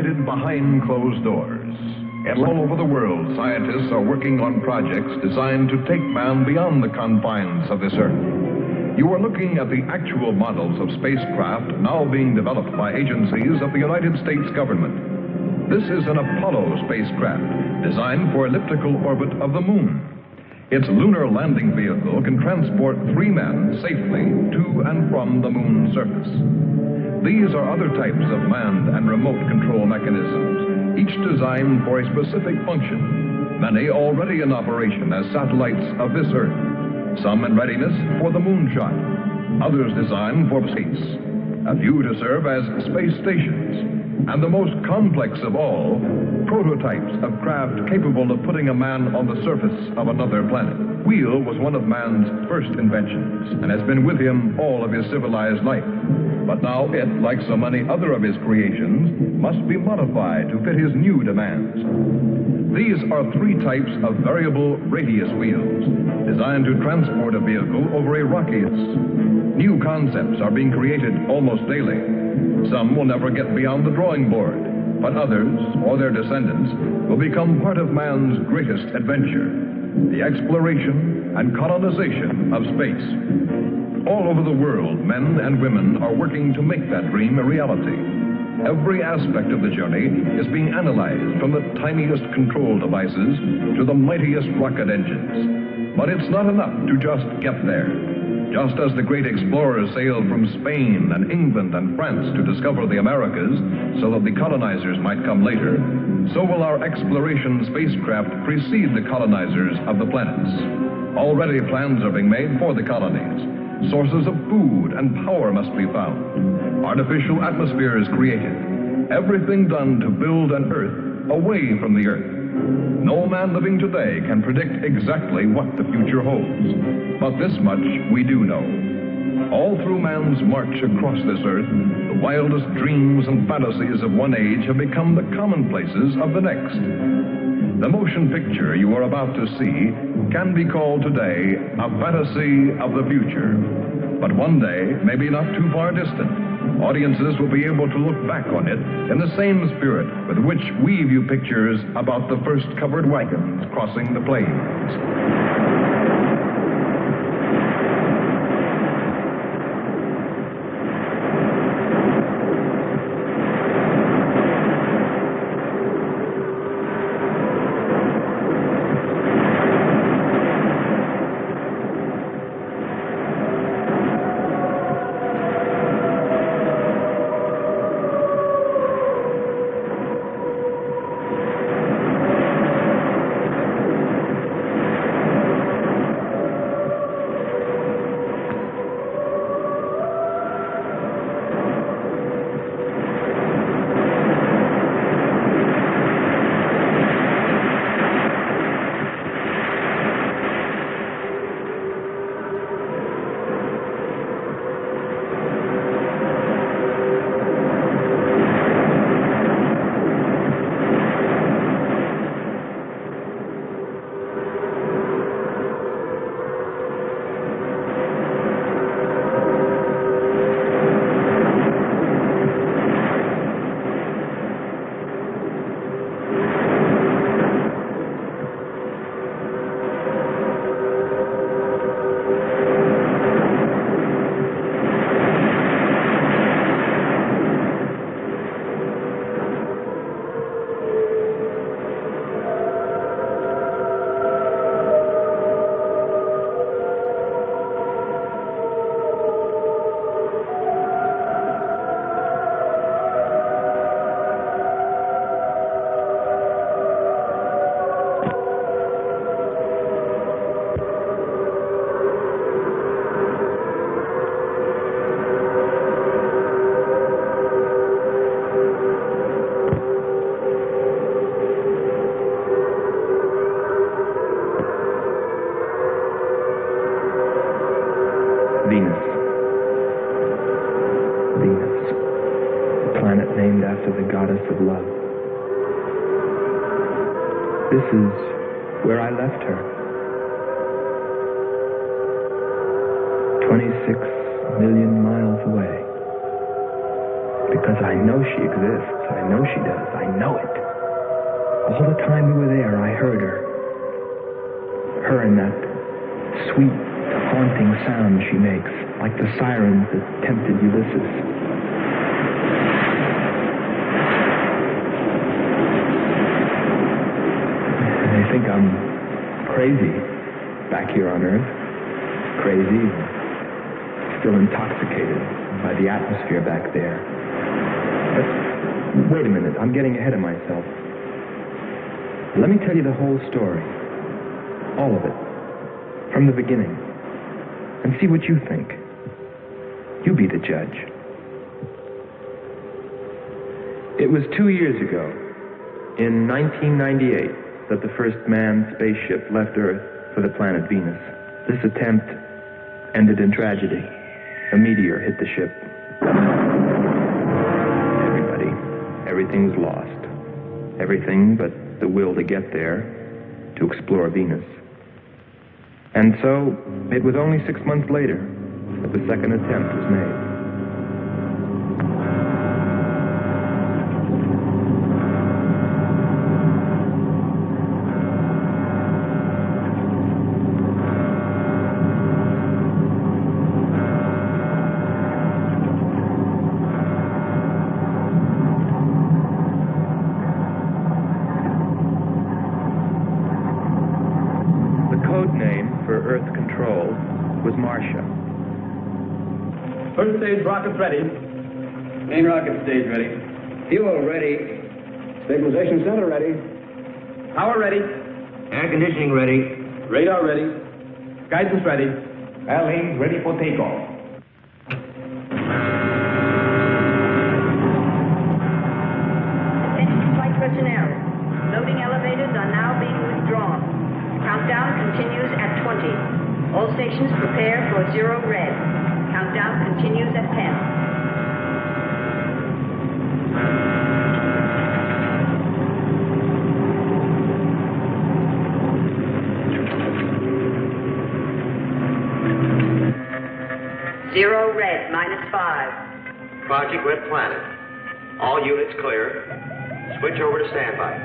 decided behind closed doors. And all over the world, scientists are working on projects designed to take man beyond the confines of this Earth. You are looking at the actual models of spacecraft now being developed by agencies of the United States government. This is an Apollo spacecraft designed for elliptical orbit of the moon. Its lunar landing vehicle can transport 3 men safely to and from the moon's surface. These are other types of manned and remote control mechanisms, each designed for a specific function, many already in operation as satellites of this Earth, some in readiness for the moonshot, others designed for space, a few to serve as space stations, and the most complex of all, prototypes of craft capable of putting a man on the surface of another planet. Wheel was one of man's first inventions and has been with him all of his civilized life. But now it, like so many other of his creations, must be modified to fit his new demands. These are 3 types of variable radius wheels, designed to transport a vehicle over a rocky. New concepts are being created almost daily. Some will never get beyond the drawing board, but others, or their descendants, will become part of man's greatest adventure, the exploration and colonization of space. All over the world, men and women are working to make that dream a reality. Every aspect of the journey is being analyzed, from the tiniest control devices to the mightiest rocket engines. But it's not enough to just get there. Just as the great explorers sailed from Spain and England and France to discover the Americas so that the colonizers might come later, so will our exploration spacecraft precede the colonizers of the planets. Already plans are being made for the colonies. Sources of food and power must be found. Artificial atmospheres created. Everything done to build an Earth away from the Earth. No man living today can predict exactly what the future holds. But this much we do know. All through man's march across this Earth, the wildest dreams and fantasies of one age have become the commonplaces of the next. The motion picture you are about to see can be called today a fantasy of the future. But one day, maybe not too far distant, audiences will be able to look back on it in the same spirit with which we view pictures about the first covered wagons crossing the plains. This is where I left her. 26 million miles away. because I know she exists. I know she does. I know it. All the time we were there, I heard her. Her and that sweet, haunting sound she makes, like the sirens that tempted Ulysses. They think I'm crazy back here on Earth. Crazy, still intoxicated by the atmosphere back there. But wait a minute, I'm getting ahead of myself. Let me tell you the whole story. All of it. From the beginning. And see what you think. You be the judge. It was 2 years ago, in 1998, that the first manned spaceship left Earth for the planet Venus. This attempt ended in tragedy. A meteor hit the ship. Everything's lost. Everything but the will to get there, to explore Venus. And so, it was only 6 months later that the second attempt was made. First stage rockets ready. Main rocket stage ready. Fuel ready. Stabilization center ready. Power ready. Air conditioning ready. Radar ready. Guidance ready. LA ready for takeoff. Attention flight personnel. Loading elevators are now being withdrawn. Countdown continues at 20. All stations prepare for 0 red. Countdown continues at 10. Zero red, -5. Project Red Planet. All units clear. Switch over to standby.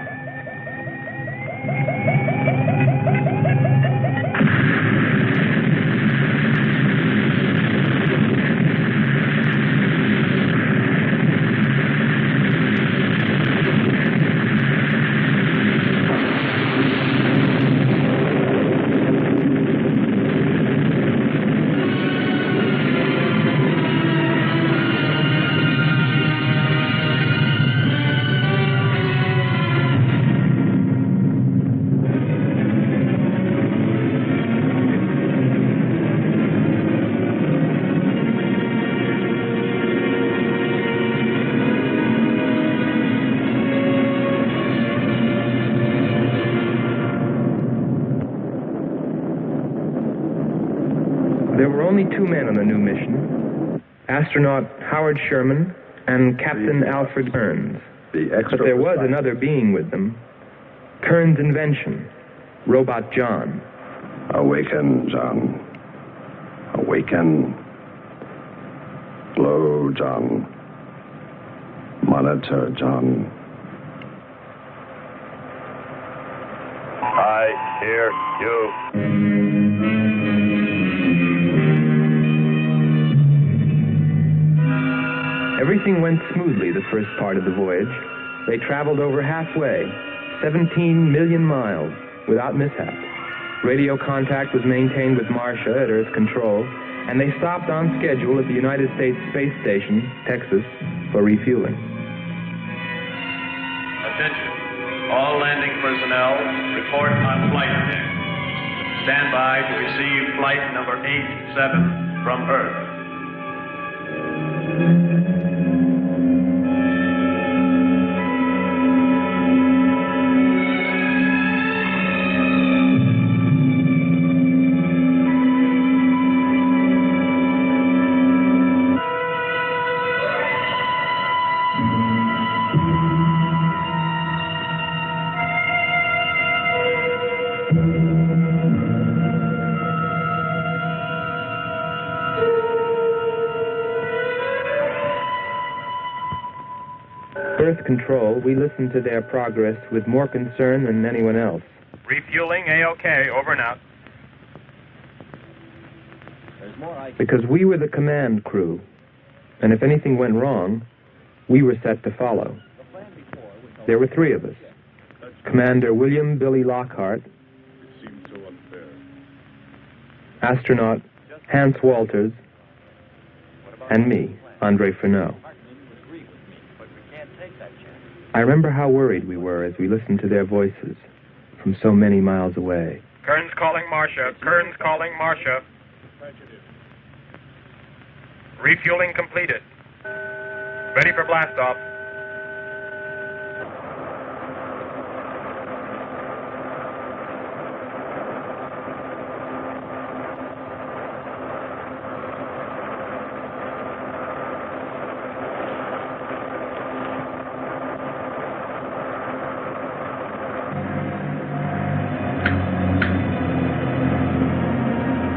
There were only 2 men on the new mission, astronaut Howard Sherman and Captain Alfred Kearns. But there was another being with them, Kearns' invention, Robot John. Awaken, John. Awaken. Glow, John. Monitor, John. I hear you. Everything went smoothly the first part of the voyage. They traveled over halfway, 17 million miles, without mishap. Radio contact was maintained with Marcia at Earth Control, and they stopped on schedule at the United States Space Station, Texas, for refueling. Attention. All landing personnel, report on flight deck. Stand by to receive flight number 87 from Earth. Earth Control, we listened to their progress with more concern than anyone else. Refueling A-OK, over and out. Because we were the command crew, and if anything went wrong, we were set to follow. There were 3 of us. Commander William Billy Lockhart, astronaut Hans Walters, and me, Andre Furneaux. I remember how worried we were as we listened to their voices from so many miles away. Kern's calling Marcia. Kern's calling Marcia. Refueling completed. Ready for blast-off.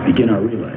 Begin our relay.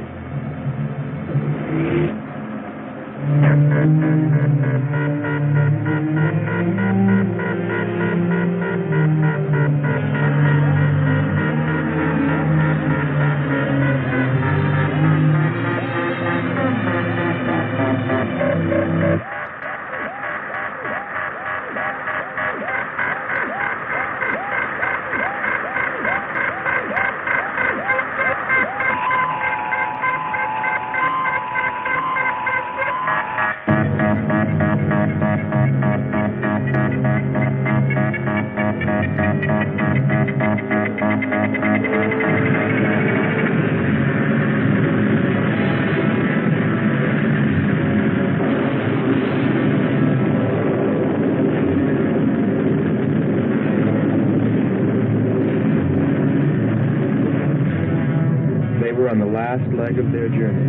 On the last leg of their journey.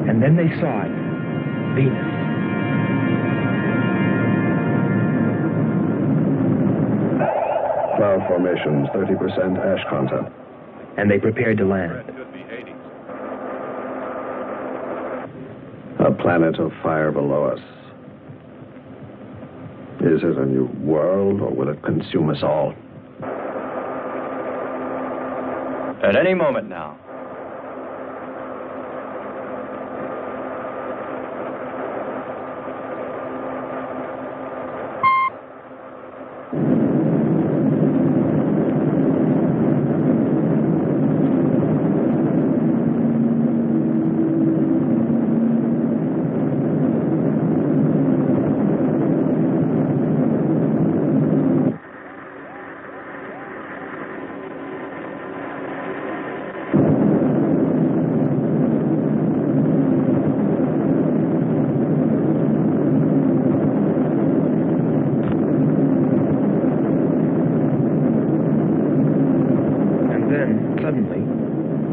And then they saw it. Venus. Cloud formations, 30% ash content. And they prepared to land. A planet of fire below us. Is it a new world, or will it consume us all? At any moment now.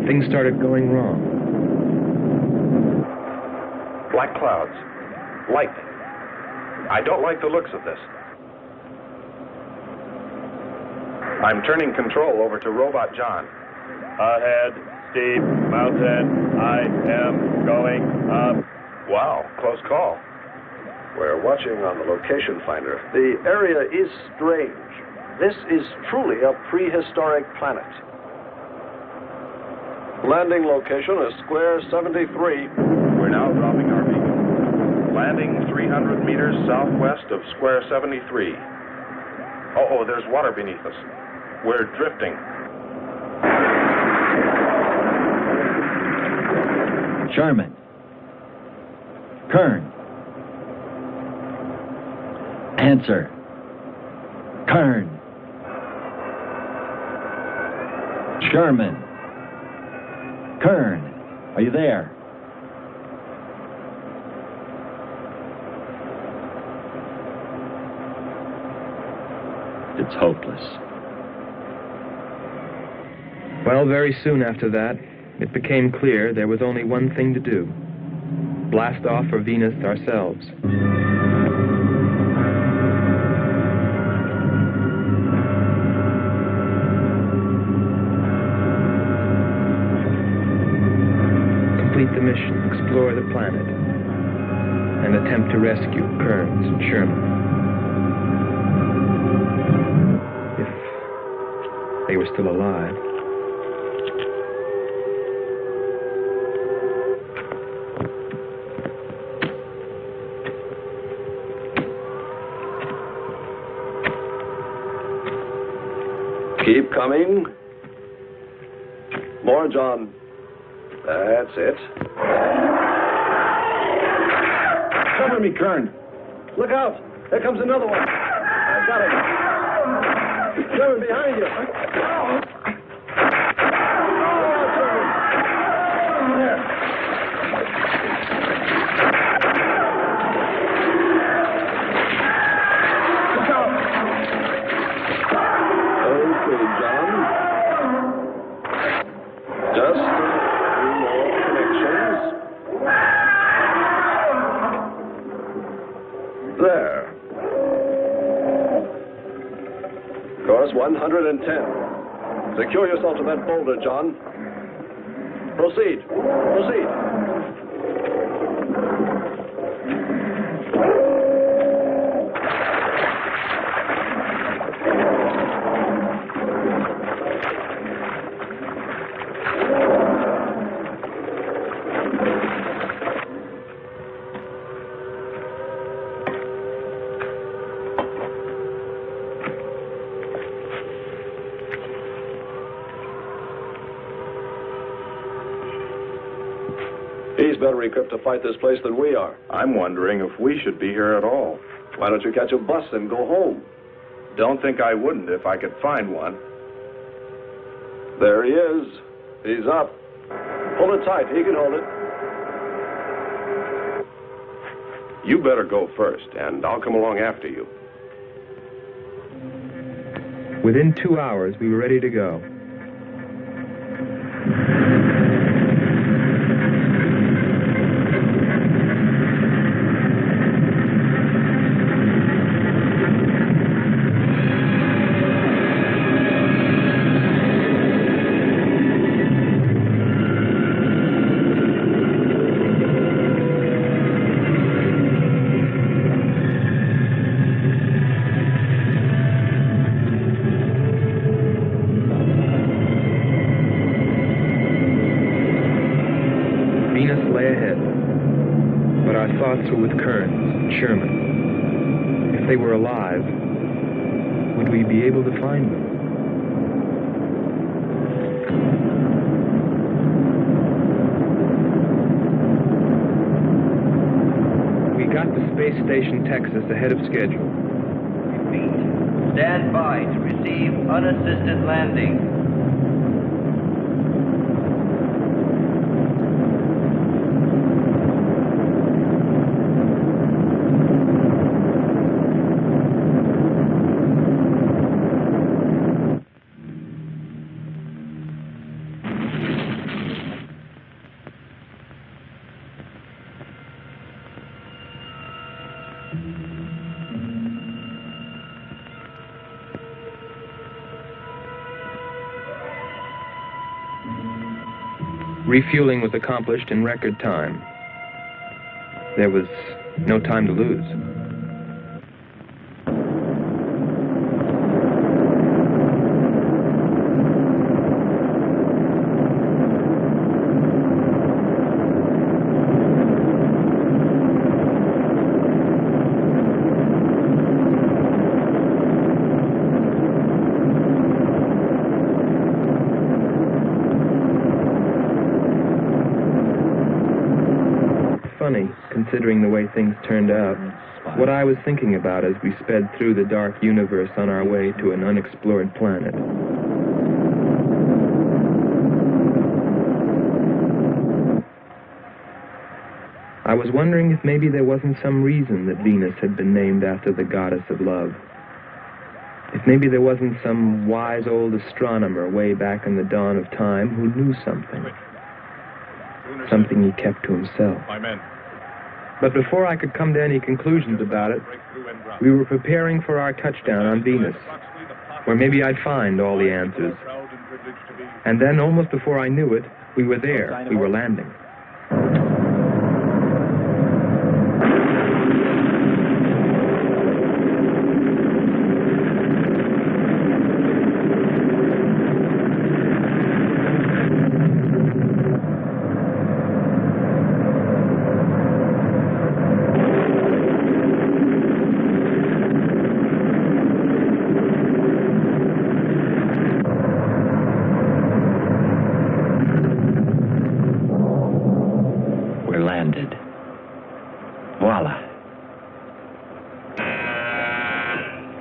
Things started going wrong. Black clouds. Lightning. I don't like the looks of this. I'm turning control over to Robot John. Ahead, steep mountain. I am going up. Wow, close call. We're watching on the location finder. The area is strange. This is truly a prehistoric planet. Landing location is square 73. We're now dropping our beacon. Landing 300 meters southwest of square 73. Oh, there's water beneath us. We're drifting. Sherman. Kern. Answer. Kern. Sherman. Kern, are you there? It's hopeless. Well, very soon after that, it became clear there was only one thing to do. Blast off for Venus ourselves. complete the mission, explore the planet, and attempt to rescue Kearns and Sherman. If they were still alive. Keep coming. More, John. That's it. Cover me, Kern. Look out! There comes another one. I've got him. Sherman, behind you. There. Course 110. Secure yourself to that boulder, John. Proceed. Proceed. He's better equipped to fight this place than we are. I'm wondering if we should be here at all. Why don't you catch a bus and go home? Don't think I wouldn't if I could find one. There he is. He's up. Hold it tight. He can hold it. You better go first, and I'll come along after you. Within 2 hours, we were ready to go. Were with Kearns and Sherman. If they were alive, would we be able to find them? We got to Space Station Texas ahead of schedule. Repeat. Stand by to receive unassisted landing. Refueling was accomplished in record time. There was no time to lose. Funny, considering the way things turned out, what I was thinking about as we sped through the dark universe on our way to an unexplored planet. I was wondering if maybe there wasn't some reason that Venus had been named after the goddess of love. If maybe there wasn't some wise old astronomer way back in the dawn of time who knew something. Something he kept to himself. But before I could come to any conclusions about it, we were preparing for our touchdown on Venus, where maybe I'd find all the answers. And then, almost before I knew it, we were there. We were landing.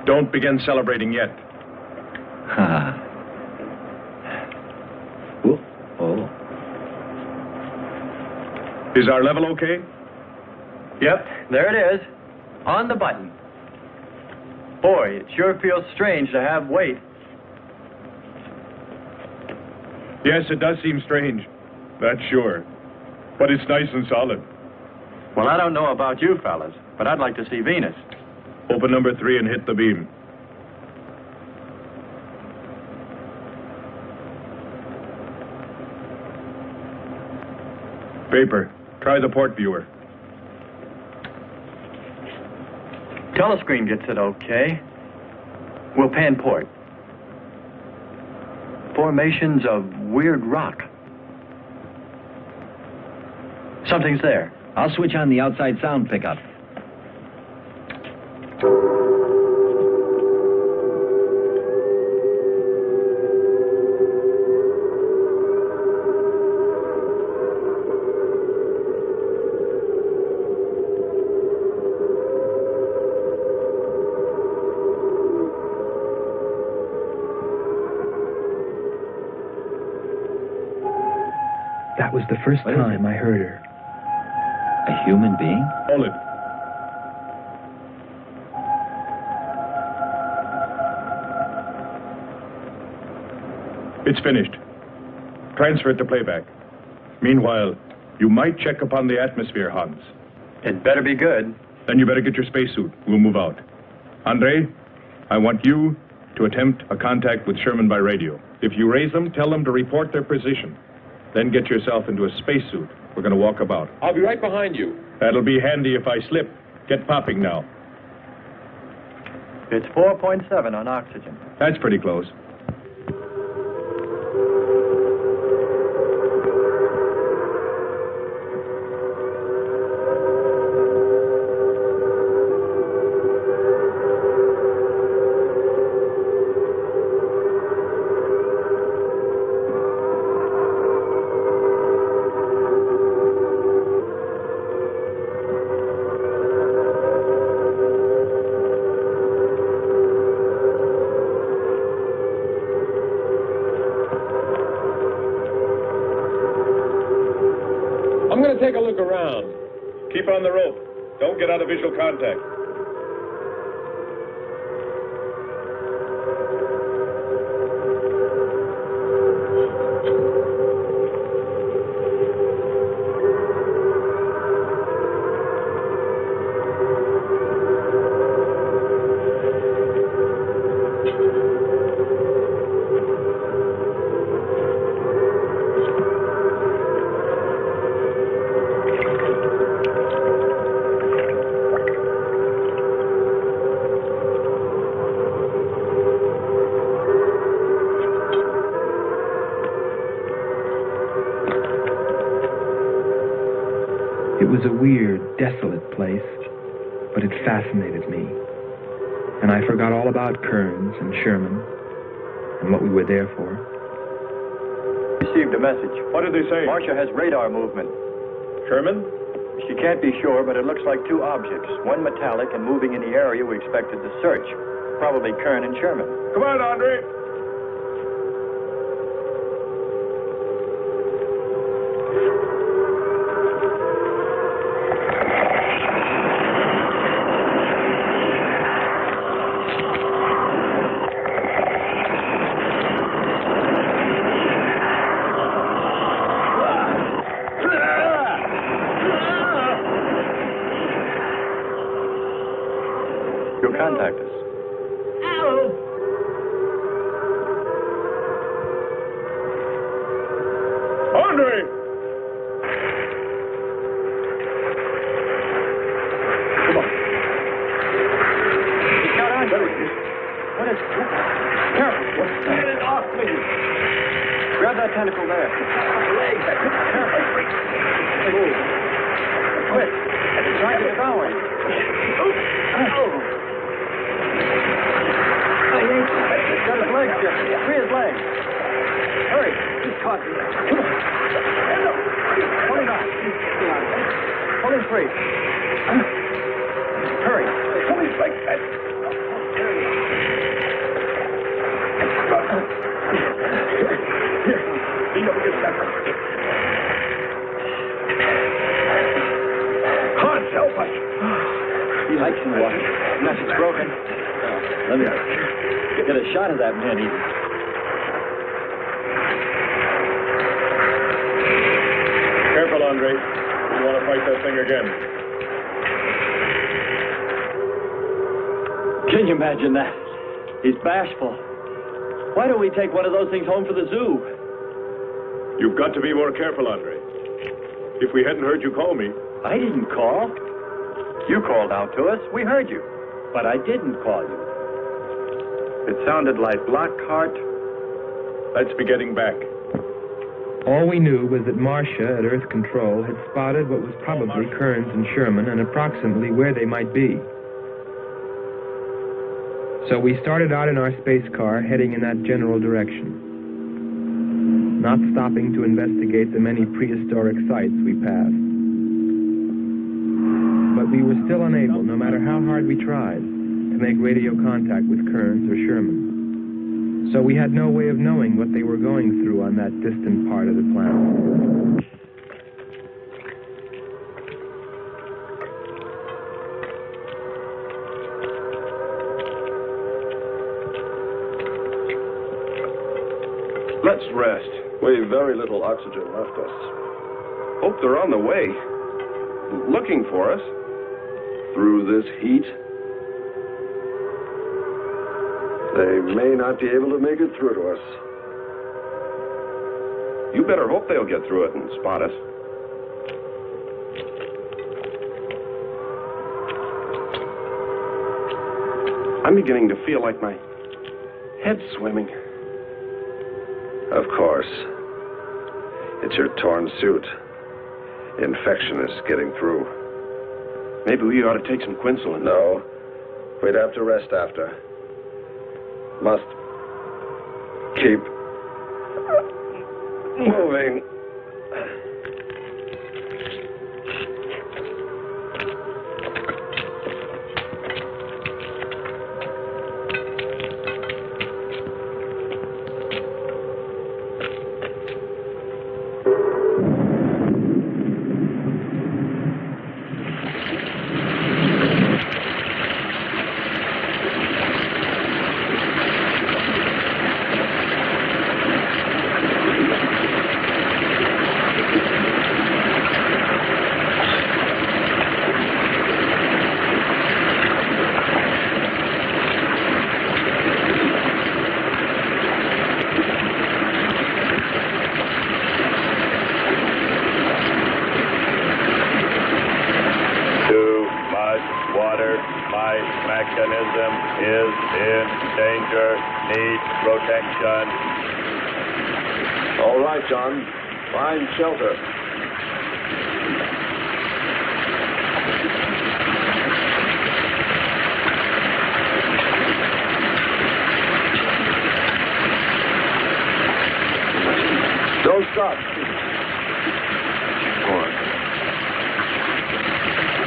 Don't begin celebrating yet. Oh. Is our level okay? Yep, there it is. On the button. Boy, it sure feels strange to have weight. Yes, it does seem strange. That's sure. But it's nice and solid. Well, I don't know about you fellas, but I'd like to see Venus. Open number 3 and hit the beam. Paper. Try the port viewer. Telescreen gets it okay. We'll pan port. Formations of weird rock. Something's there. I'll switch on the outside sound pickup. That was the first time I heard her. A human being? Hold it. It's finished. Transfer it to playback. Meanwhile, you might check upon the atmosphere, Hans. It better be good. Then you better get your spacesuit. We'll move out. Andre, I want you to attempt a contact with Sherman by radio. If you raise them, tell them to report their position. Then get yourself into a spacesuit. We're going to walk about. I'll be right behind you. That'll be handy if I slip. Get popping now. It's 4.7 on oxygen. That's pretty close. I'm going to take a look around. Keep on the rope. Don't get out of visual contact. It was a weird, desolate place, but it fascinated me. And I forgot all about Kearns and Sherman and what we were there for. Received a message. What did they say? Marcia has radar movement. Sherman? She can't be sure, but it looks like two objects. One metallic and moving in the area we expected to search. Probably Kern and Sherman. Come on, Andre. Contact us. Andre! free. Hurry. Coming back. Here. Lean up against that. Hans, help us. I can walk. Nothing's broken. Let me get a shot of that man eater. Careful, Andre. You want to fight that thing again. Can you imagine that? He's bashful. Why don't we take one of those things home for the zoo? You've got to be more careful, Andre. If we hadn't heard you call me... I didn't call. You called out to us. We heard you. But I didn't call you. It sounded like Lockhart. Let's be getting back. All we knew was that Marcia at Earth Control had spotted what was probably Kearns and Sherman and approximately where they might be. So we started out in our space car heading in that general direction, not stopping to investigate the many prehistoric sites we passed. But we were still unable, no matter how hard we tried, to make radio contact with Kearns or Sherman. So we had no way of knowing what they were going through on that distant part of the planet. Let's rest. We've very little oxygen left us. Hope they're on the way. Looking for us. Through this heat. They may not be able to make it through to us. You better hope they'll get through it and spot us. I'm beginning to feel like my head's swimming. Of course. It's your torn suit. Infection is getting through. Maybe we ought to take some quinsulin. No. We'd have to rest after. Must keep moving. All right, John. Find shelter. Don't stop. Go on.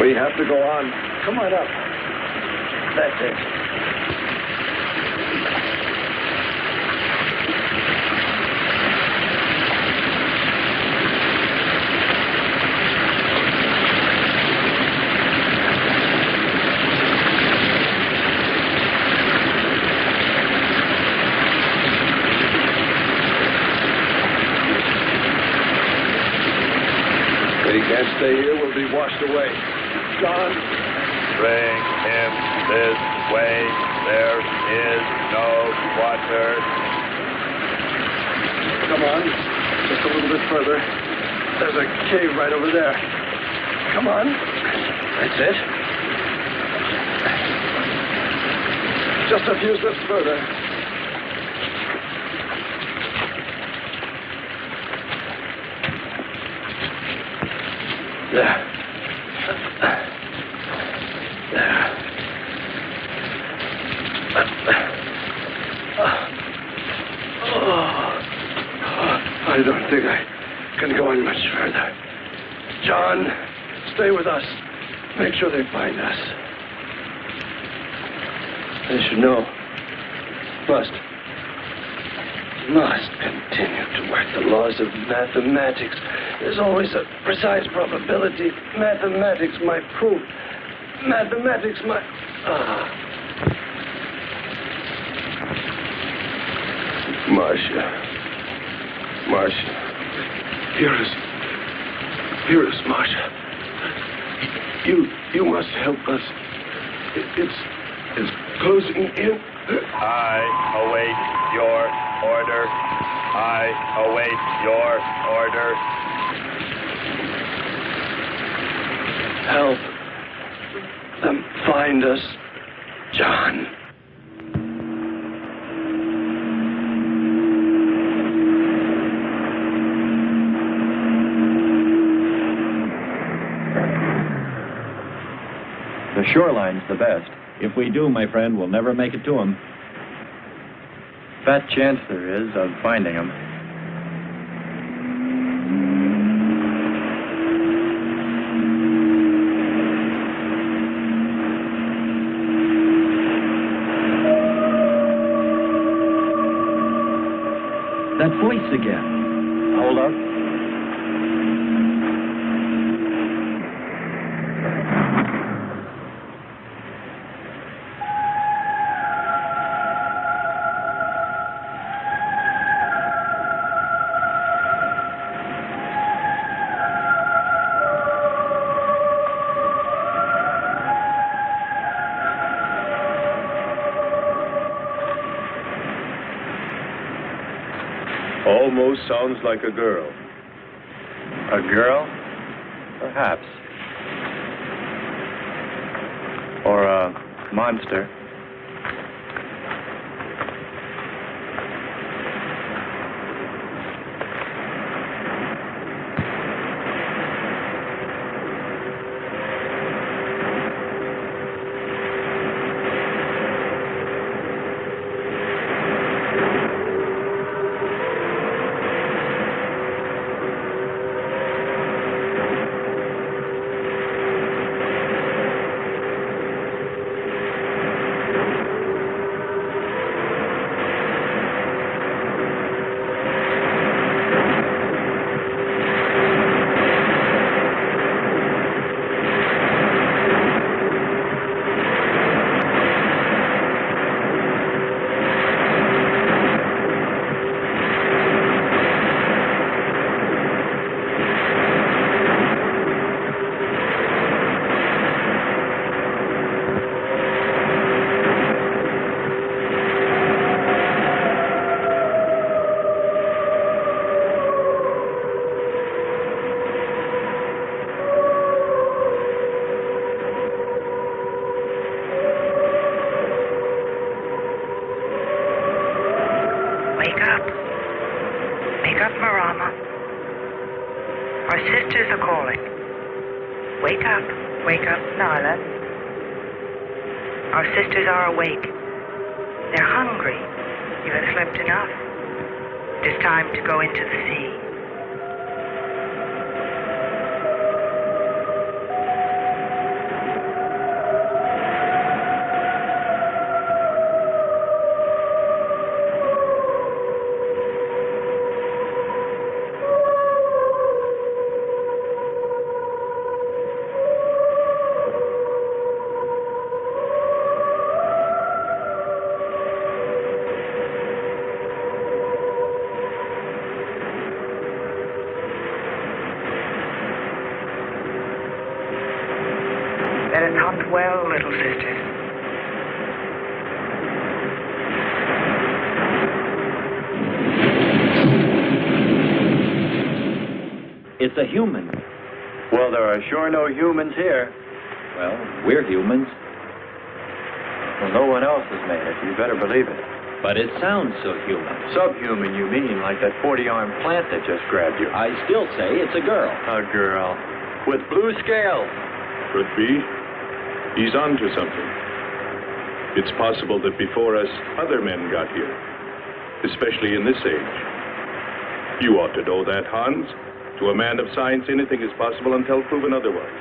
We have to go on. Come on up. That's it. Can't stay here, we'll be washed away. John? Bring him this way. There is no water. Come on. Just a little bit further. There's a cave right over there. Come on. That's it. Just a few steps further. There. I don't think I can go on much further. John, Stay with us. Make sure they find us. They should know. Must continue to work the laws of mathematics. There's always a precise probability. Mathematics, my proof. Mathematics, my... Marcia. Hear us, Marcia. You must help us. It's closing in. I await your order. I await your order. Help them find us, John. The shoreline's the best. If we do, my friend, we'll never make it to them. Fat chance there is of finding them. That voice again. Hold up. Almost sounds like a girl. A girl? Perhaps. Or a monster. Our sisters are awake. They're hungry. You have slept enough. It is time to go into the sea. Let us hunt well, little sisters. It's a human. Well, there are sure no humans here. Well, we're humans. Well, no one else has made it. You better believe it. But it sounds so human. Subhuman, you mean, like that 40-armed plant that just grabbed you. I still say it's a girl. A girl. With blue scales. Could be. He's on to something. It's possible that before us, other men got here. Especially in this age. You ought to know that, Hans. To a man of science, anything is possible until proven otherwise.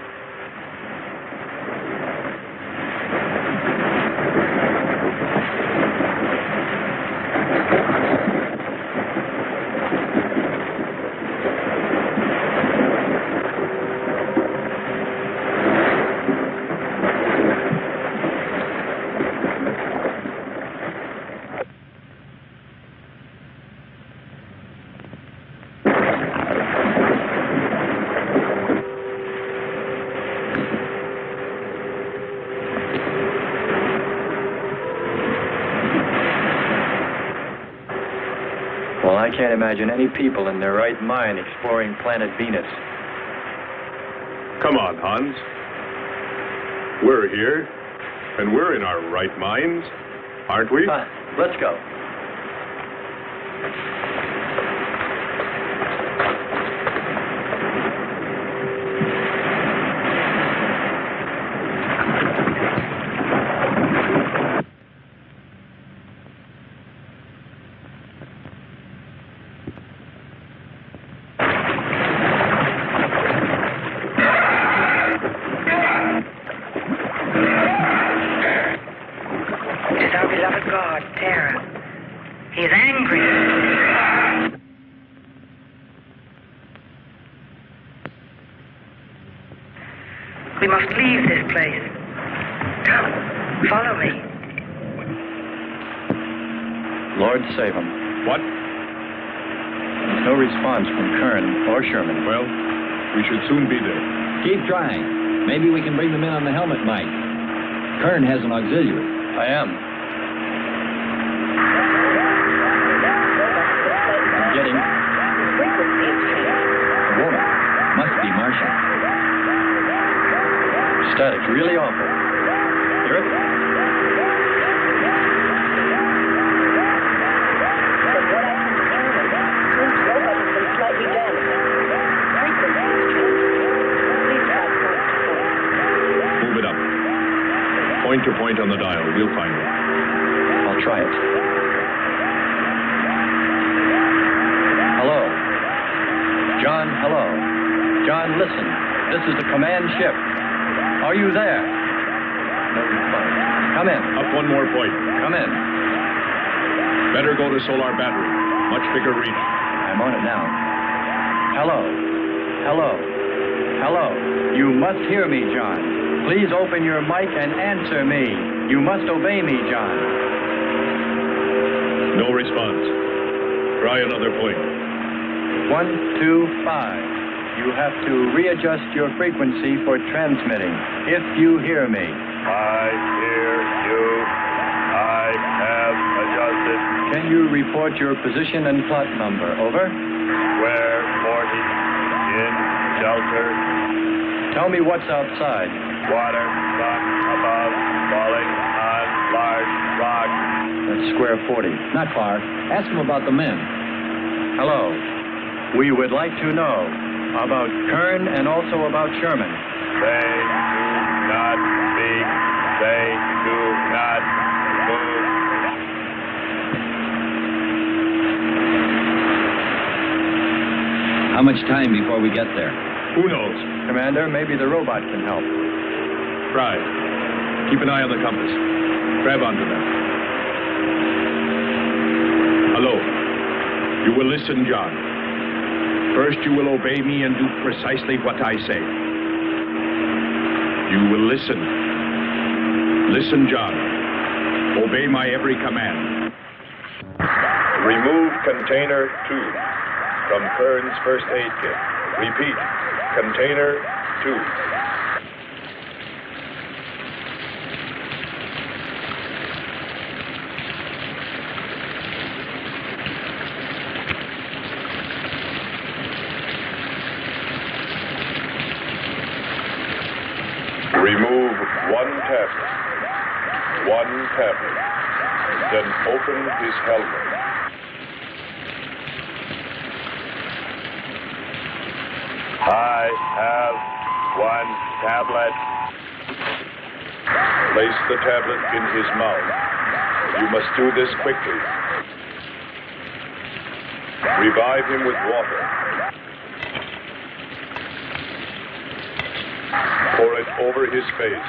can't imagine any people in their right mind exploring planet Venus. Come on, Hans. We're here, and we're in our right minds, aren't we? Let's go. We must leave this place. Come, follow me. Lord save him. What? There's no response from Kern or Sherman. Well, we should soon be there. Keep trying. Maybe we can bring them in on the helmet mic. Kern has an auxiliary. I am. I'm getting... A woman. Must be Martian. Static, really awful. Hear it? Move it up. Point to point on the dial. We'll find it. I'll try it. Hello. John, hello. John, listen. This is the command ship. Are you there? No response. Come in. Up one more point. Come in. Better go to solar battery. Much bigger reading. I'm on it now. Hello. Hello. Hello. You must hear me, John. Please open your mic and answer me. You must obey me, John. No response. Try another point. 1, 2, 5. You have to readjust your frequency for transmitting, if you hear me. I hear you. I have adjusted. Can you report your position and plot number? Over. Square 40. In shelter. Tell me what's outside. Water, sun above, falling on large rock. That's square 40. Not far. Ask him about the men. Hello. We would like to know about Kern and also about Sherman. They do not speak. They do not move. How much time before we get there? Who knows? Commander, maybe the robot can help. Try. Keep an eye on the compass. Grab onto them. Hello. You will listen, John. First, you will obey me and do precisely what I say. You will listen. Listen, John. Obey my every command. Remove container 2 from Kern's first aid kit. Repeat, container 2. Remove one tablet. Then open his helmet. I have one tablet. Place the tablet in his mouth. You must do this quickly. Revive him with water. Pour it over his face.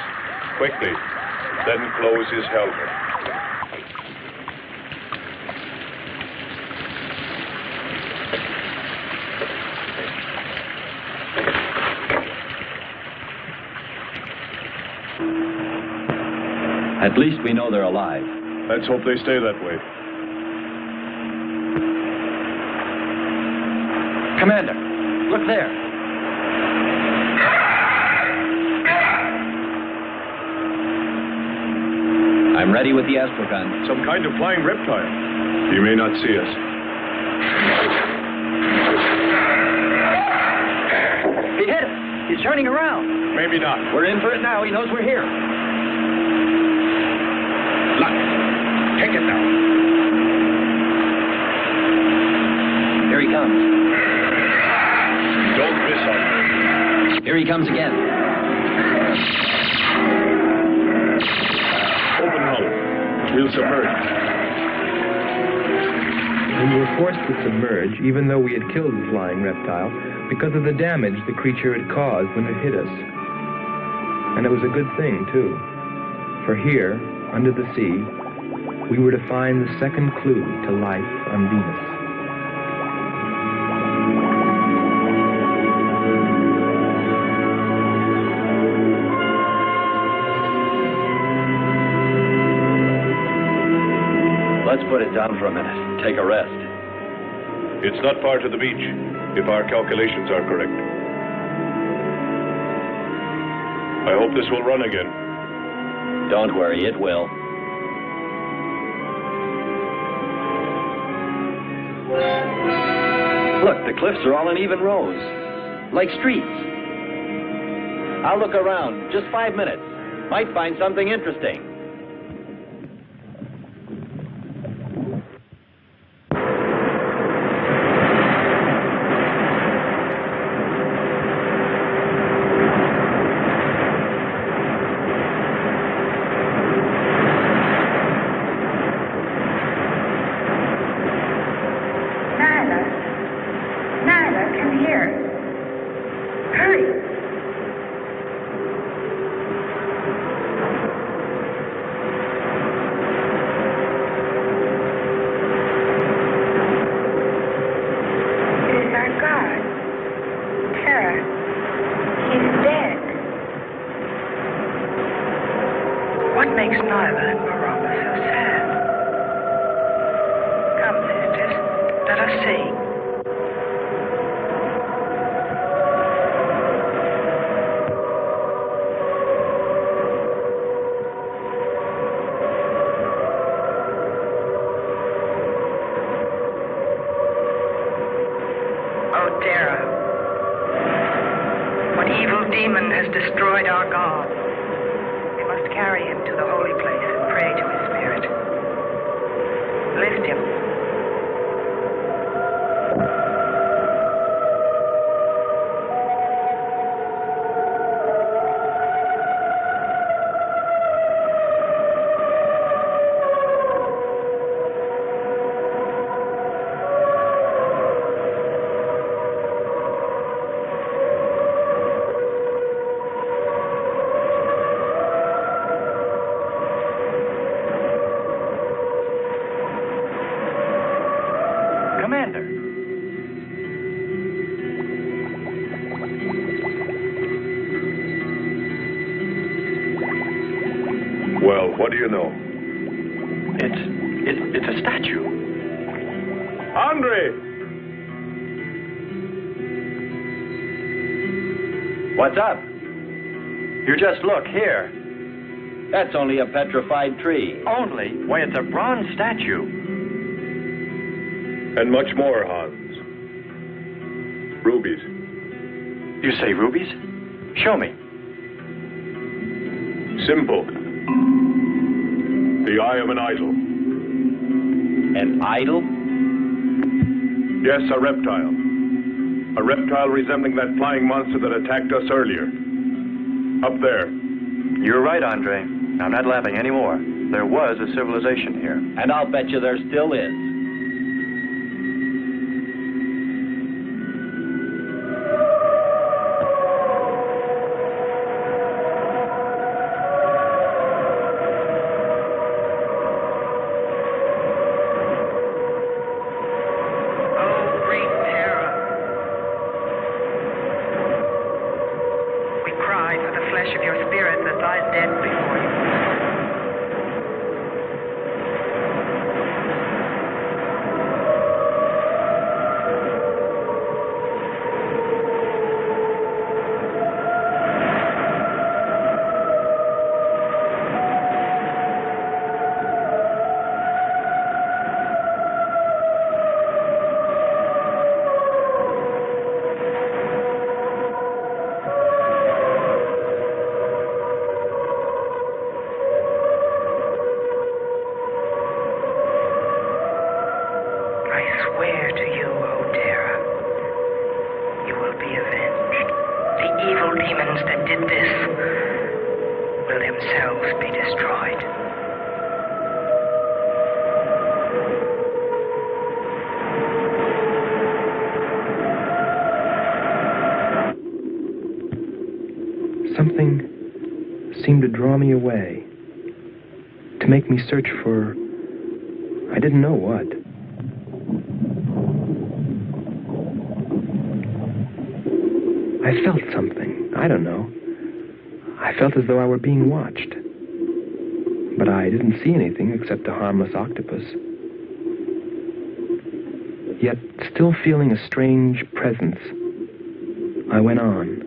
Quickly. Then close his helmet. At least we know they're alive. Let's hope they stay that way. Commander, look there. I'm ready with the astrogun. Some kind of flying reptile. He may not see us. He's turning around. Maybe not. We're in for it now. He knows we're here. Look. Take it now. Here he comes. Don't miss on. Here he comes again. Open hull. We'll submerge. We were forced to submerge, even though we had killed the flying reptile, because of the damage the creature had caused when it hit us. And it was a good thing, too. For here, under the sea, we were to find the second clue to life on Venus. Let's put it down for a minute. Take a rest. It's not far to the beach, if our calculations are correct. I hope this will run again. Don't worry, it will. Look, the cliffs are all in even rows, like streets. I'll look around. Just 5 minutes. Might find something interesting. Well, what do you know? It's a statue. Andre! What's up? You just look here. That's only a petrified tree. Only? Why, it's a bronze statue. And much more, Hans. Rubies. You say rubies? Show me. Simple. The eye of an idol. An idol? Yes, a reptile. A reptile resembling that flying monster that attacked us earlier. Up there. You're right, Andre. I'm not laughing anymore. There was a civilization here. And I'll bet you there still is. evil demons that did this will themselves be destroyed. Something seemed to draw me away, to make me search for, I didn't know what. I felt something, I don't know. I felt as though I were being watched. But I didn't see anything except a harmless octopus. Yet, still feeling a strange presence, I went on.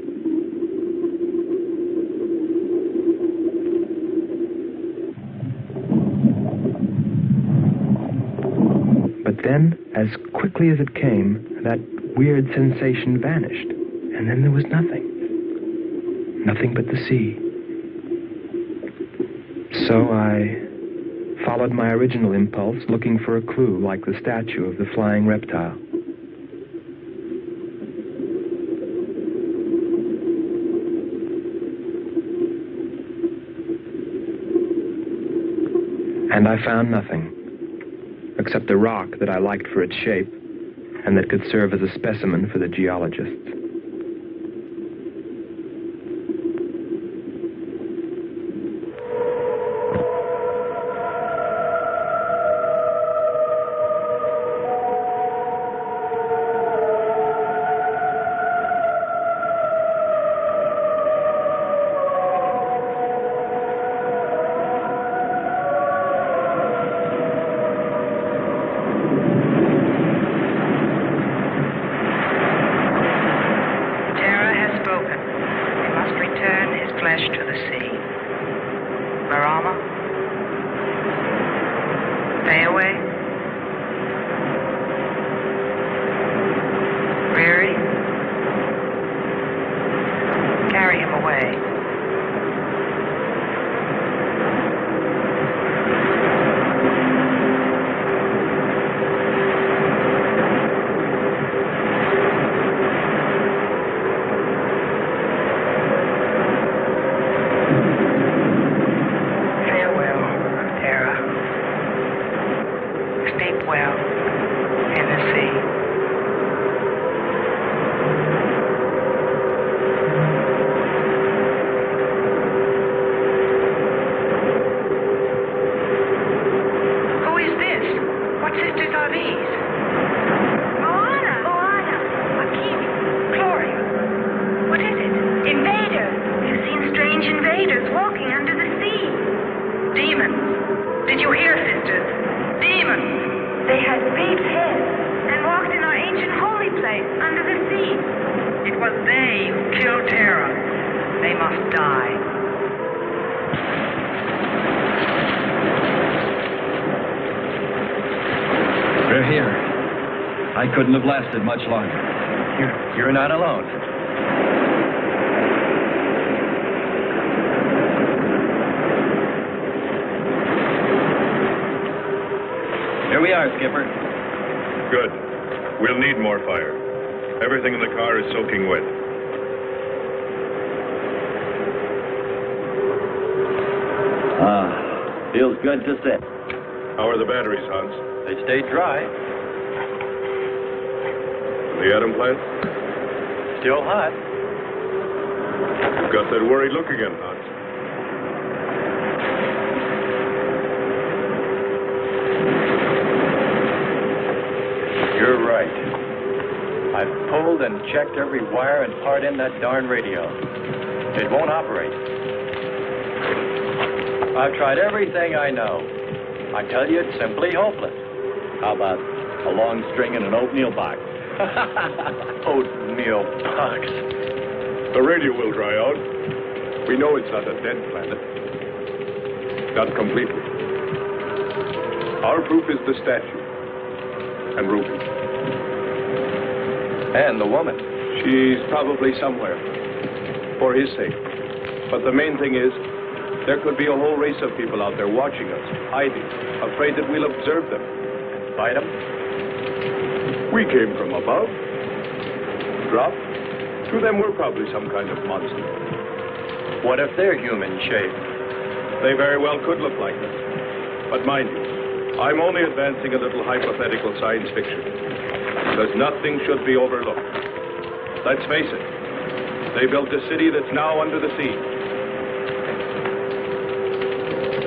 Then, as quickly as it came, that weird sensation vanished. And then there was nothing. Nothing but the sea. So I followed my original impulse, looking for a clue like the statue of the flying reptile. And I found nothing. Except a rock that I liked for its shape, and that could serve as a specimen for the geologists. Couldn't have lasted much longer. You're not alone. Here we are, Skipper. Good. We'll need more fire. Everything in the car is soaking wet. Feels good to sit. How are the batteries, Hans? They stayed dry. The atom plant? Still hot. You've got that worried look again, Hans. You're right. I've pulled and checked every wire and part in that darn radio. It won't operate. I've tried everything I know. I tell you, it's simply hopeless. How about a long string and an oatmeal box? Oatmeal box. The radio will dry out. We know it's not a dead planet. Not completely. Our proof is the statue. And Ruby. And the woman. She's probably somewhere. For his sake. But the main thing is, there could be a whole race of people out there watching us, hiding, afraid that we'll observe them. And fight them? We came from above, dropped, To them, we're probably some kind of monster. What if they're human shape? They very well could look like us. But mind you, I'm only advancing a little hypothetical science fiction. Because nothing should be overlooked. Let's face it, they built a city that's now under the sea.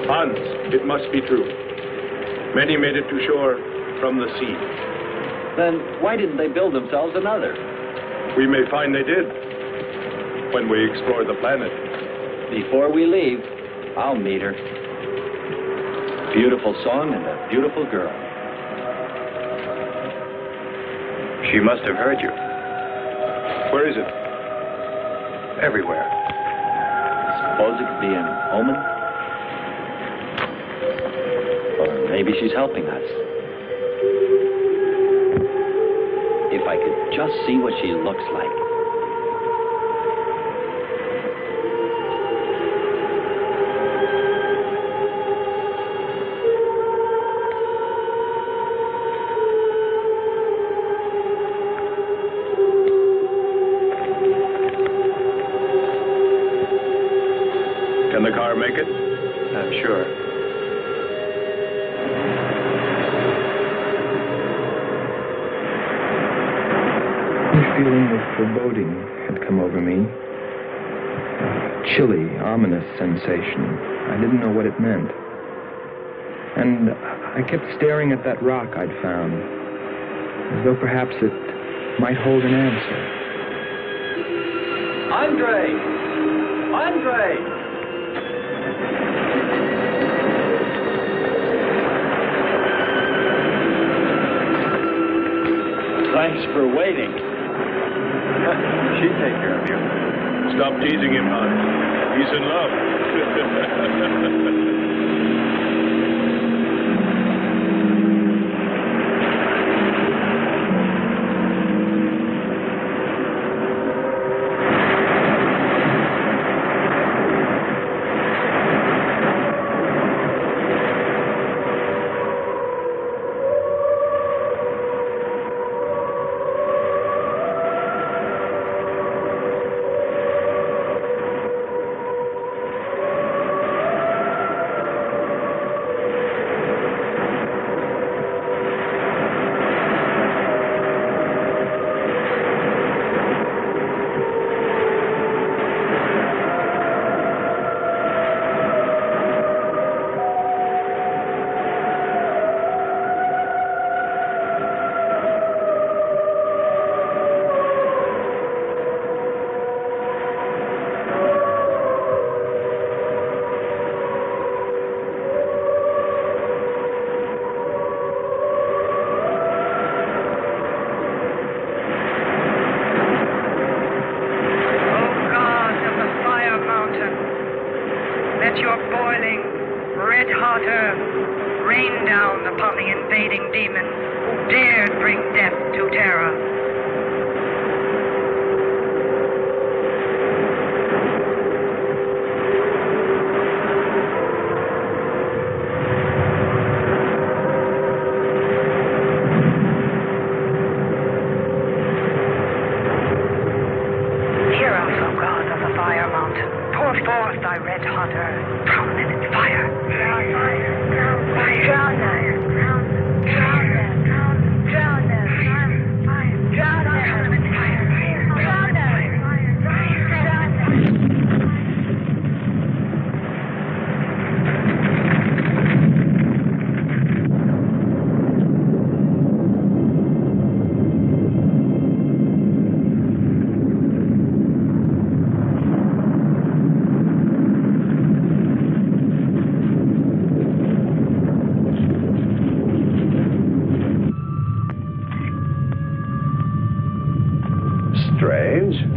Hans, it must be true. Many made it to shore from the sea. Then why didn't they build themselves another? We may find they did when we explore the planet. Before we leave, I'll meet her. Beautiful song and a beautiful girl. She must have heard you. Where is it? Everywhere. Suppose it could be an omen? Or maybe she's helping us. If I could just see what she looks like. Can the car make it? I'm sure. A feeling of foreboding had come over me. A chilly, ominous sensation. I didn't know what it meant. And I kept staring at that rock I'd found, as though perhaps it might hold an answer. Andre! Andre! Thanks for waiting. She'd take care of you. Stop teasing him, Hans. He's in love.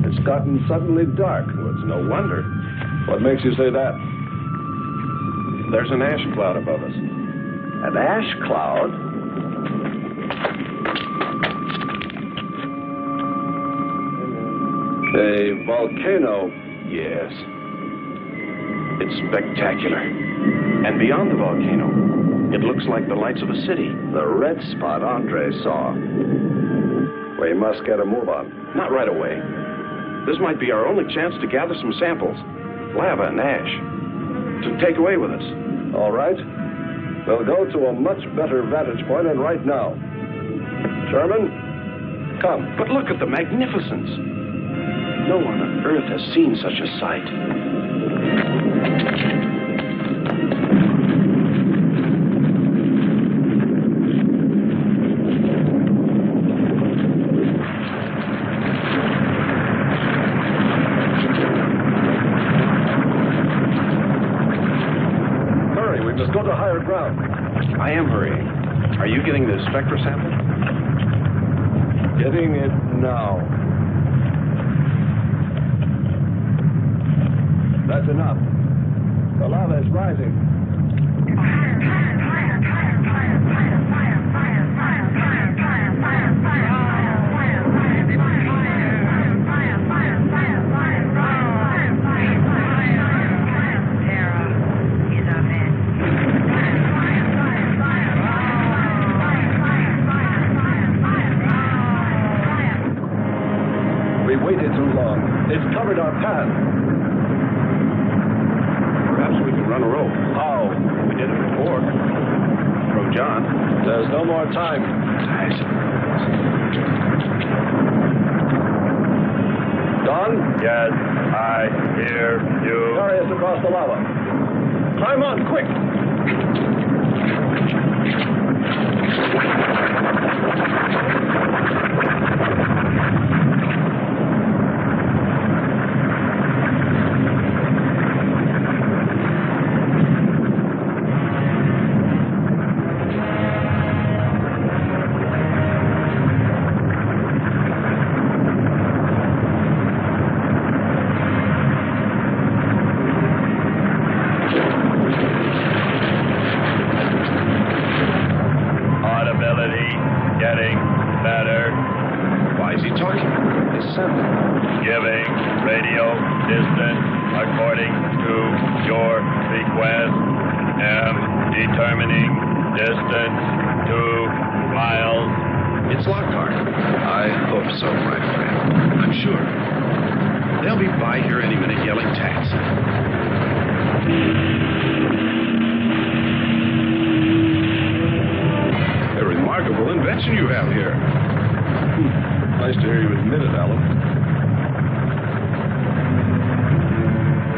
It's gotten suddenly dark. Well, it's no wonder. What makes you say that? There's an ash cloud above us. An ash cloud? A volcano, yes. It's spectacular. And beyond the volcano, it looks like the lights of a city. The red spot Andre saw. We must get a move on. Not right away. This might be our only chance to gather some samples, lava and ash, to take away with us. All right. We'll go to a much better vantage point than right now. Sherman, come. But look at the magnificence. No one on Earth has seen such a sight. Hurry, we must go to higher ground. I am hurrying. Are you getting the spectra sample? Getting it now. That's enough. The lava is rising. We waited too long. It's covered our path. Perhaps we can run a rope. How? We did it before. From John. There's no more time. Don? Yes, I hear you. Carry us across the lava. Climb on, quick! Audibility getting better. Why is he talking? Descending. Giving radio distance according to your request. Am determining distance 2 miles. It's Lockhart. I hope so, my friend. I'm sure. They'll be by here any minute yelling taxi. A remarkable invention you have here. Nice to hear you admit it, Alan.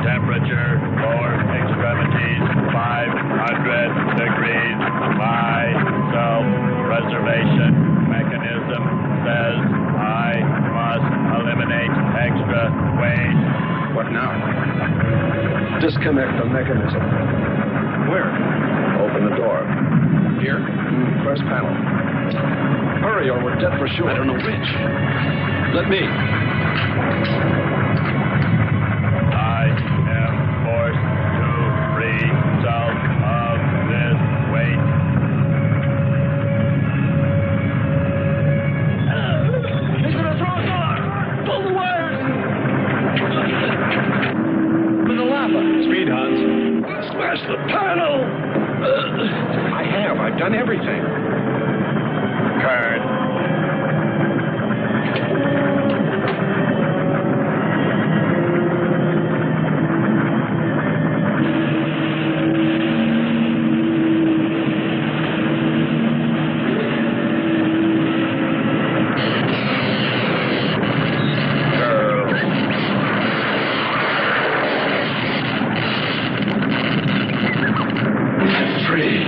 Temperature, lower extremities, 500 degrees. My self-preservation mechanism says I must eliminate extra weight. What now? Disconnect the mechanism. Where? Open the door. Here? First panel. Hurry or we're dead for sure. I don't know which. Let me. I am forced to free self of this weight. He's gonna throw us off! Pull the wires! For the lava! Speed, Hans. Smash the panel! I have. I've done everything. Kern. Free.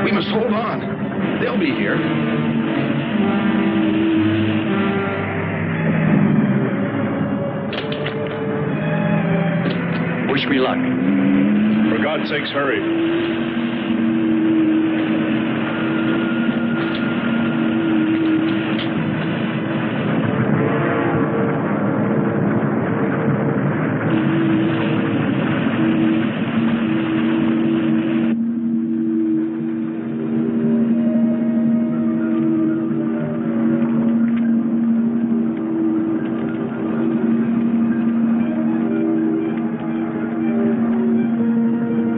We must hold on. They'll be here. Wish me luck. For God's sakes, hurry.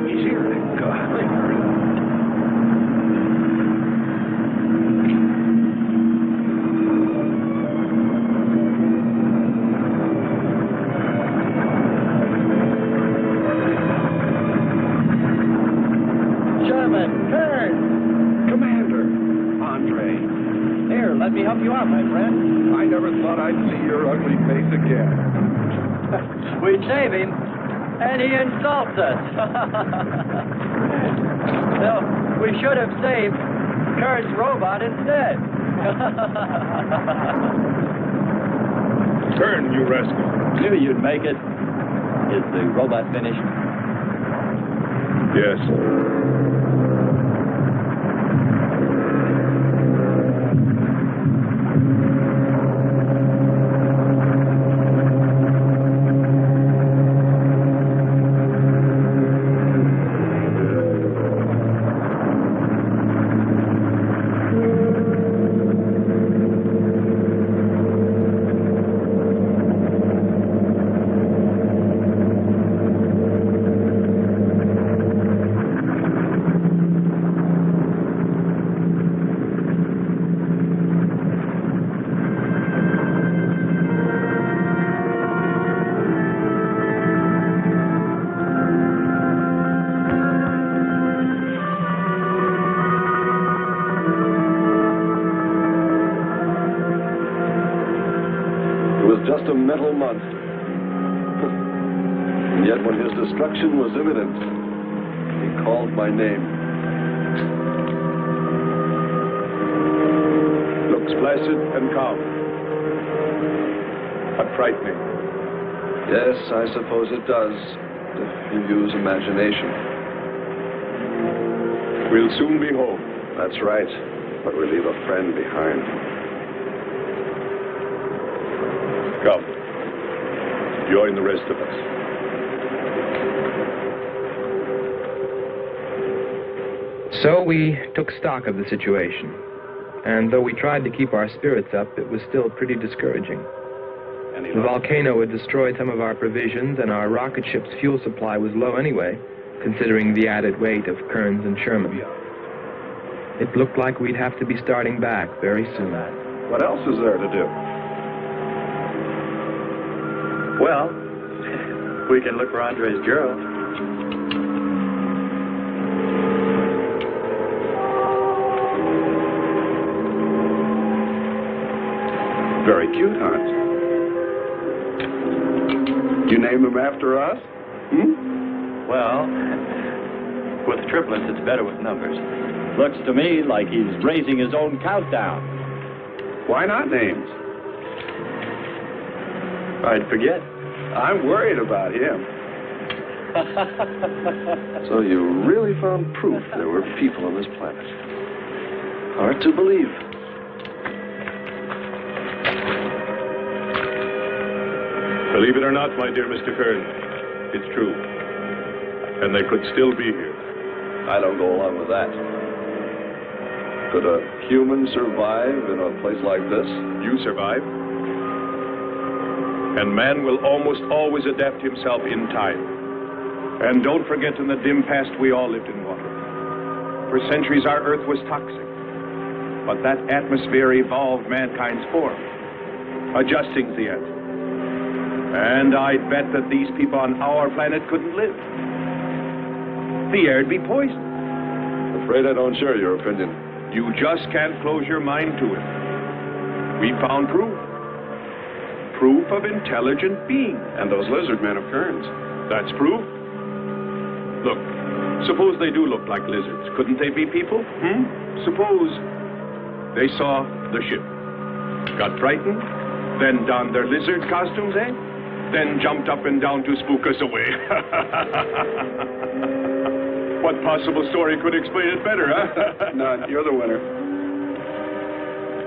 He's here. God. your ugly face again. We'd save him, and he insults us. So we should have saved Kurt's robot instead. Turn, you rascal. Knew you'd make it. Is the robot finished? Yes. Just a metal monster. And yet when his destruction was imminent, he called my name. Looks placid and calm. But frightening. Yes, I suppose it does, if you use imagination. We'll soon be home. That's right, but we leave a friend behind. Come. Join the rest of us. So we took stock of the situation. And though we tried to keep our spirits up, it was still pretty discouraging. The volcano had destroyed some of our provisions, and our rocket ship's fuel supply was low anyway, considering the added weight of Kearns and Sherman. It looked like we'd have to be starting back very soon. What else is there to do? Well, we can look for Andre's girl. Very cute, huh? You name him after us? Well, with triplets, it's better with numbers. Looks to me like he's raising his own countdown. Why not names? I'd forget. I'm worried about him. So you really found proof there were people on this planet. Hard to believe. Believe it or not, my dear Mr. Kern, it's true. And they could still be here. I don't go along with that. Could a human survive in a place like this? You survive. And man will almost always adapt himself in time. And don't forget, in the dim past, we all lived in water. For centuries, our Earth was toxic. But that atmosphere evolved mankind's form, adjusting the answer. And I'd bet that these people on our planet couldn't live. The air'd be poisoned. Afraid I don't share your opinion. You just can't close your mind to it. We found proof. Proof of intelligent being. And those lizard men of Kearns. That's proof. Look, suppose they do look like lizards. Couldn't they be people? Suppose they saw the ship, got frightened, then donned their lizard costumes, then jumped up and down to spook us away. What possible story could explain it better, huh? None. You're the winner.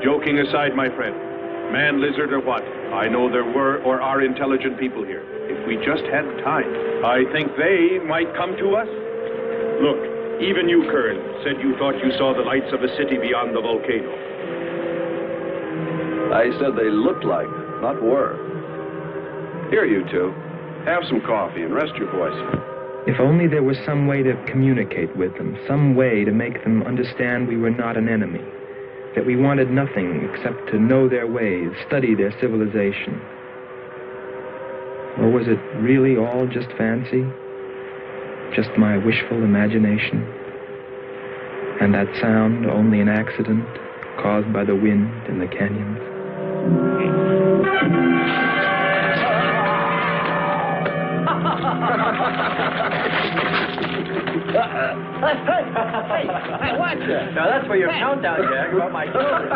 Joking aside, my friend, man, lizard, or what, I know there were or are intelligent people here. If we just had time, I think they might come to us. Look, even you, Kern, said you thought you saw the lights of a city beyond the volcano. I said they looked like, not were. Here, you two. Have some coffee and rest your voice. If only there was some way to communicate with them, some way to make them understand we were not an enemy, that we wanted nothing except to know their ways, study their civilization. Or was it really all just fancy? Just my wishful imagination? And that sound only an accident caused by the wind in the canyons? Hey, watch it. Now, that's for your countdown, Jack, about my children.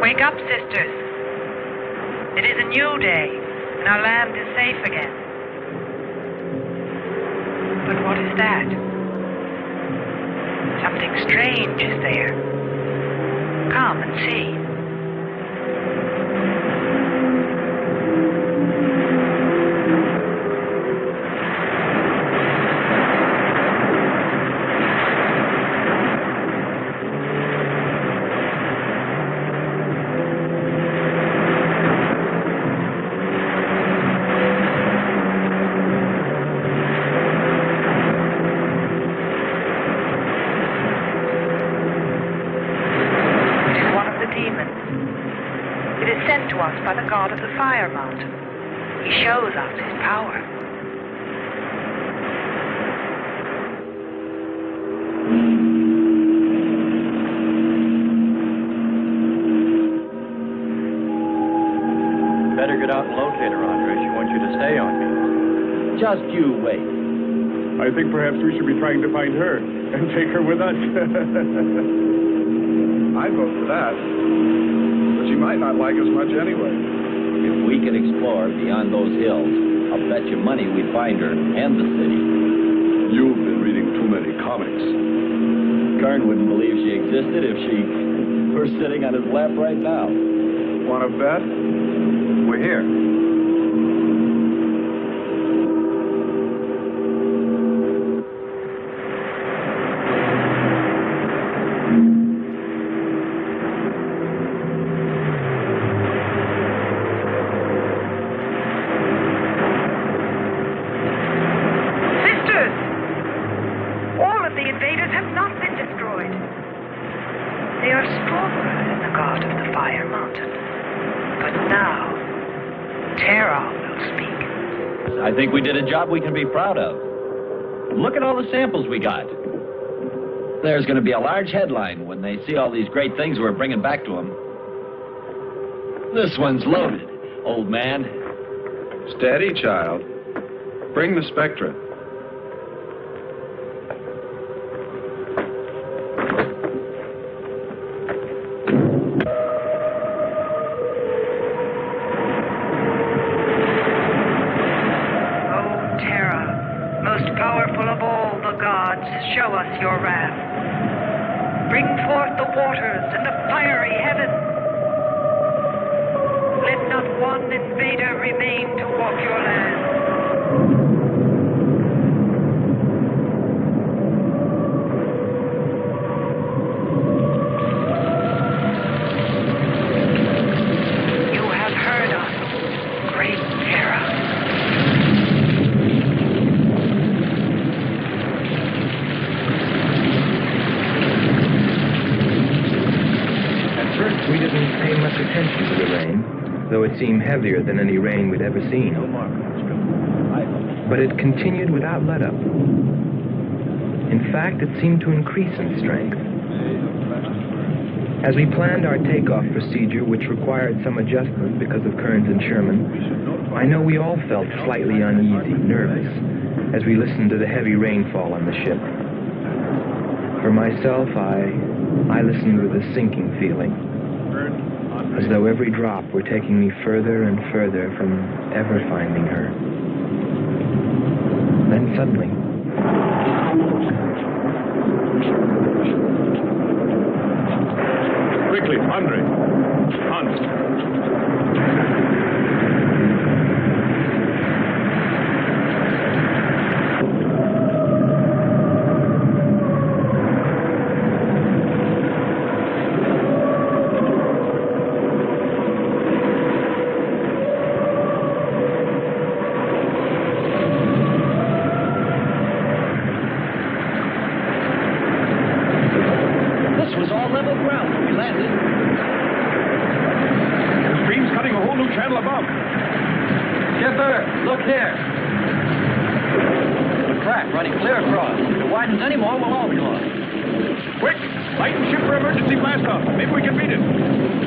Wake up, sisters. It is a new day, and our land is safe again. But what is that? Something strange is there. Come and see. By the god of the fire mountain. He shows us his power. Better get out and locate her, Andre. She wants you to stay on me. Just you wait. I think perhaps we should be trying to find her and take her with us. I'd vote for that. But she might not like us much anyway. If we could explore beyond those hills, I'll bet you money we'd find her and the city. You've been reading too many comics. Kern wouldn't believe she existed if she were sitting on his lap right now. Want to bet? We're here. I think we did a job we can be proud of. Look at all the samples we got. There's going to be a large headline when they see all these great things we're bringing back to them. This one's loaded, old man. Steady, child. Bring the spectra. Show us your wrath. Bring forth the waters and the fiery heaven. Let not one invader remain to walk your land. You have heard us, great Terra. We didn't pay much attention to the rain, though it seemed heavier than any rain we'd ever seen. But it continued without let-up. In fact, it seemed to increase in strength. As we planned our takeoff procedure, which required some adjustment because of Kearns and Sherman, I know we all felt slightly uneasy, nervous, as we listened to the heavy rainfall on the ship. For myself, I listened with a sinking feeling, as though every drop were taking me further and further from ever finding her. Then suddenly... Quickly, Andre. Hans. running clear across. If it widens any more, we'll all be lost. Quick! Light and ship for emergency blast off. Maybe we can beat it.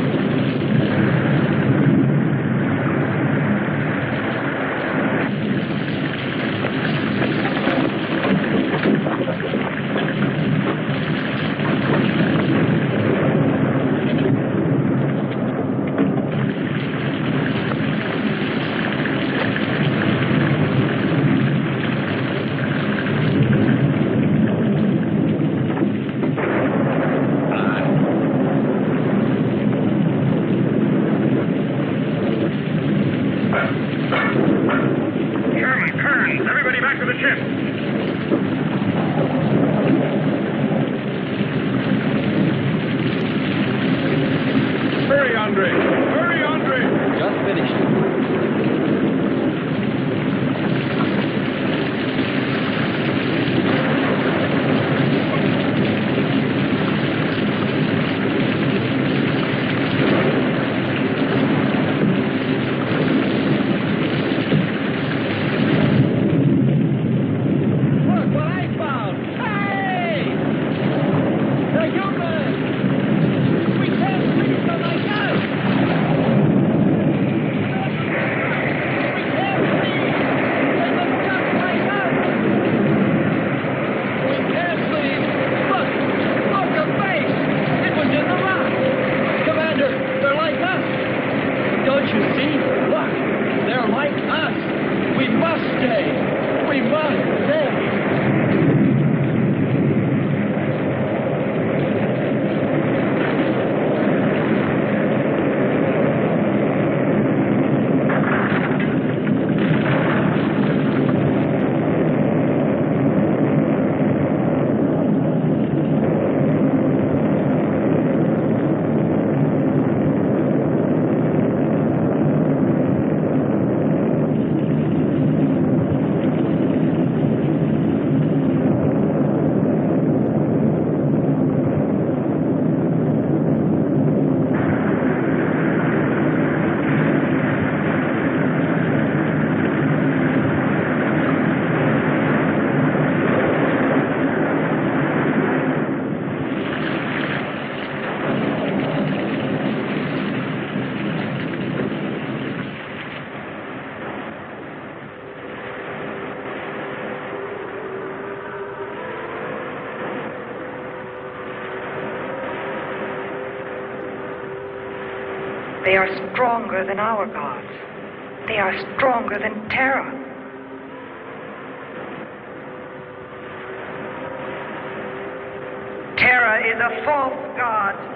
They are stronger than our gods. They are stronger than Terra. Terra is a false god.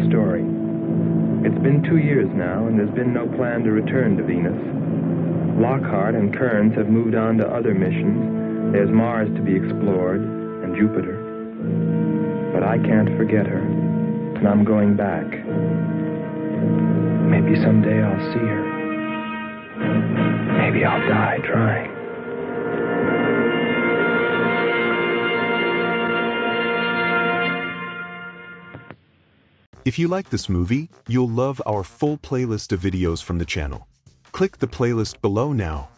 story. It's been 2 years now, and there's been no plan to return to Venus. Lockhart and Kearns have moved on to other missions. There's Mars to be explored, and Jupiter. But I can't forget her, and I'm going back. Maybe someday I'll see her. Maybe I'll die trying. If you like this movie, you'll love our full playlist of videos from the channel. Click the playlist below now.